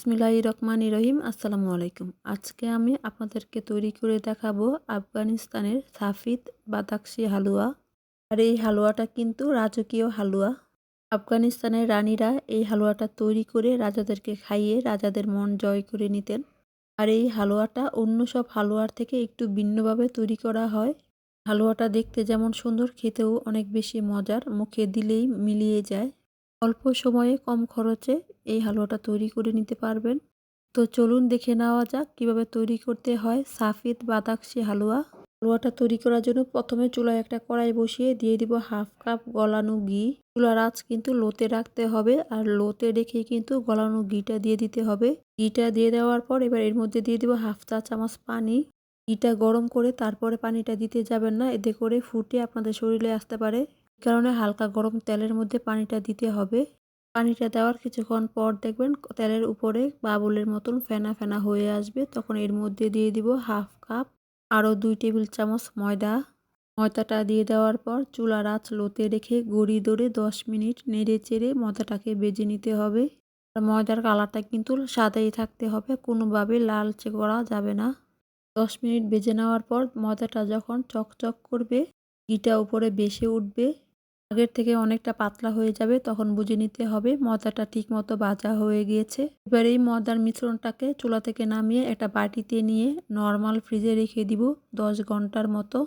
বিসমিল্লাহির রহমানির রহিম। আসসালামু আলাইকুম। আজকে আমি আপনাদেরকে তৈরি করে দেখাবো আফগানিস্তানের সাফিদ বাদাকশি হালুয়া। আর এই হালুয়াটা কিন্তু রাজকীয় হালুয়া। আফগানিস্তানের রানীরা এই হালুয়াটা তৈরি করে রাজাদেরকে খাইয়ে রাজাদের মন জয় করে নিতেন। আর এই হালুয়াটা অন্য সব হালুয়ার থেকে একটু ভিন্নভাবে তৈরি করা হয়। হালুয়াটা দেখতে যেমন সুন্দর, খেতেও অনেক বেশি মজার, মুখে দিলেই মিলিয়ে যায়। অল্প সময়ে কম খরচে এই হালুয়াটা তৈরি করে নিতে পারবেন। তো চলুন দেখে নেওয়া যাক কিভাবে তৈরি করতে হয় সাফিদ বাদাকশি হালুয়া। হালুয়াটা তৈরি করার জন্য প্রথমে চুলায় একটা কড়াই বসিয়ে দিয়ে দিব হাফ কাপ গলানো ঘি। চুলার আঁচ কিন্তু লোতে রাখতে হবে, আর লোতে রেখেই কিন্তু গলানো ঘিটা দিয়ে দিতে হবে। ঘিটা দিয়ে দেওয়ার পর এবার এর মধ্যে দিয়ে দিব হাফ চা চামচ পানি। ঘিটা গরম করে তারপরে পানিটা দিতে যাবেন না, এতে করে ফুটে আপনাদের শরীরে আসতে পারে। এই কারণে হালকা গরম তেলের মধ্যে পানিটা দিতে হবে। পানিটা দেওয়ার কিছুক্ষণ পর দেখবেন তেলের উপরে বাবুলের মতন ফেনা ফেনা হয়ে আসবে। তখন এর মধ্যে দিয়ে দিব হাফ কাপ আরও 2 টেবিল চামচ ময়দা। ময়দাটা দিয়ে দেওয়ার পর চুলার আঁচ লোতে রেখে গড়ি ধরে 10 মিনিট নেড়ে চেড়ে ময়দাটাকে ভেজে নিতে হবে। আর ময়দার কালারটা কিন্তু সাদাই থাকতে হবে, কোনোভাবে লালচে করা যাবে না। 10 মিনিট ভেজে নেওয়ার পর ময়দাটা যখন চকচক করবে, ঘিটা উপরে ভেসে উঠবে, আগের থেকে অনেকটা পাতলা হয়ে যাবে, তখন বুঝে নিতে হবে ময়দাটা ঠিকমতো ভাজা হয়ে গিয়েছে। এবার এই ময়দার মিশ্রণটাকে চুলা থেকে নামিয়ে একটা বাটিতে নিয়ে নর্মাল ফ্রিজে রেখে দিব 10 ঘন্টার মতো।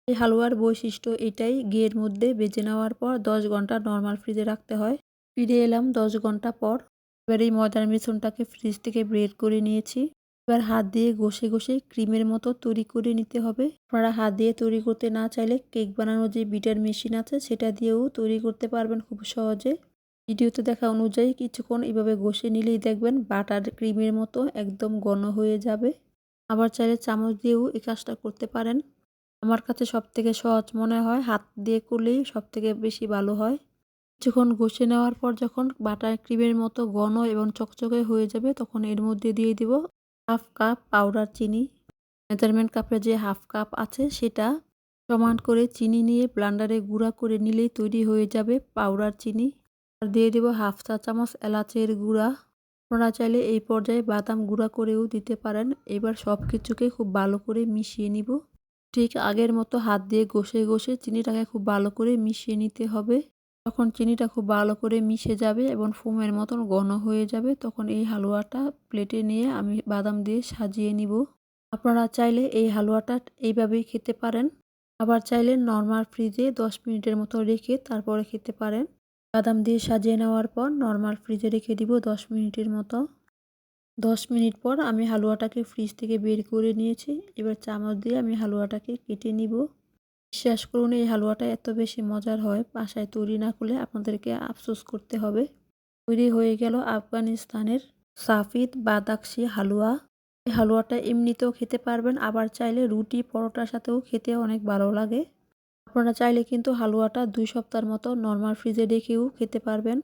এই হালুয়ার বৈশিষ্ট্য এটাই, ঘিয়ের মধ্যে ভেজে নেওয়ার পর 10 ঘন্টা নর্মাল ফ্রিজে রাখতে হয়। ফিরে এলাম 10 ঘন্টা পর। এবার এই ময়দার মিশ্রণটাকে ফ্রিজ থেকে বের করে নিয়েছি। এবার হাত দিয়ে ঘষে ঘষে ক্রিমের মতো তৈরি করে নিতে হবে। আপনারা হাত দিয়ে তৈরি করতে না চাইলে কেক বানানোর যে বিটার মেশিন আছে সেটা দিয়েও তৈরি করতে পারবেন খুব সহজে। ভিডিওতে দেখা অনুযায়ী কিছুক্ষণ এভাবে ঘষে নিলেই দেখবেন বাটার ক্রিমের মতো একদম ঘন হয়ে যাবে। আবার চাইলে চামচ দিয়েও এই কাজটা করতে পারেন। আমার কাছে সবথেকে সহজ মনে হয় হাত দিয়ে করলেই সবথেকে বেশি ভালো হয়। কিছুক্ষণ ঘষে নেওয়ার পর যখন বাটার ক্রিমের মতো ঘন এবং চকচকে হয়ে যাবে, তখন এর মধ্যে দিয়ে দিব হাফ কাপ পাউডার চিনি। মেজারমেন্ট কাপের যে হাফ কাপ আছে সেটা সমান করে চিনি নিয়ে ব্লান্ডারে গুঁড়া করে নিলেই তৈরি হয়ে যাবে পাউডার চিনি। আর দিয়ে দেব হাফ চা চামচ এলাচের গুঁড়া। আপনারা চাইলে এই পর্যায়ে বাদাম গুঁড়া করেও দিতে পারেন। এবার সব কিছুকে খুব ভালো করে মিশিয়ে নিব। ঠিক আগের মতো হাত দিয়ে ঘষে ঘষে চিনিটাকে খুব ভালো করে মিশিয়ে নিতে হবে। যখন চিনিটা খুব ভালো করে মিশে যাবে এবং ফোমের মতন ঘন হয়ে যাবে, তখন এই হালুয়াটা প্লেটে নিয়ে আমি বাদাম দিয়ে সাজিয়ে নিব। আপনারা চাইলে এই হালুয়াটা এইভাবেই খেতে পারেন। আবার চাইলে নর্মাল ফ্রিজে 10 মিনিটের মতো রেখে তারপরে খেতে পারেন। বাদাম দিয়ে সাজিয়ে নেওয়ার পর নর্মাল ফ্রিজে রেখে দিব 10 মিনিটের মতো। 10 মিনিট পর আমি হালুয়াটাকে ফ্রিজ থেকে বের করে নিয়েছি। এবার চামচ দিয়ে আমি হালুয়াটাকে কেটে নিব। বিশ্বাস করুন এই হালুয়াটা এত বেশি মজার হয়, বাসায় তৈরি না করলে আপনাদেরকে আফসোস করতে হবে। তৈরি হয়ে গেল আফগানিস্তানের সাফিদ বাদাকশি হালুয়া। এই হালুয়াটা এমনিতেও খেতে পারবেন, আবার চাইলে রুটি পরোটার সাথেও খেতে অনেক ভালো লাগে। আপনারা চাইলে কিন্তু হালুয়াটা 2 সপ্তাহের মতো নর্মাল ফ্রিজে রেখেও খেতে পারবেন।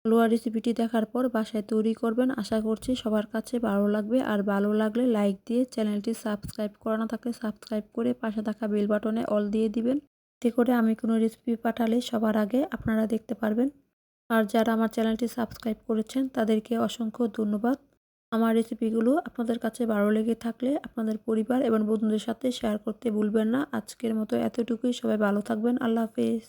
হালুয়ার রেসিপিটি দেখার পর বাসায় তৈরি করবেন, আশা করছি সবার কাছে ভালো লাগবে। আর ভালো লাগলে লাইক দিয়ে চ্যানেলটি সাবস্ক্রাইব করা না থাকলে সাবস্ক্রাইব করে পাশে থাকা বেল বাটনে অল দিয়ে দিবেন। এতে করে আমি কোনো রেসিপি পাঠালে সবার আগে আপনারা দেখতে পারবেন। আর যারা আমার চ্যানেলটি সাবস্ক্রাইব করেছেন তাদেরকে অসংখ্য ধন্যবাদ। আমার রেসিপিগুলো আপনাদের কাছে ভালো লেগে থাকলে আপনাদের পরিবার এবং বন্ধুদের সাথে শেয়ার করতে ভুলবেন না। আজকের মতো এতটুকুই, সবাই ভালো থাকবেন। আল্লাহ হাফেজ।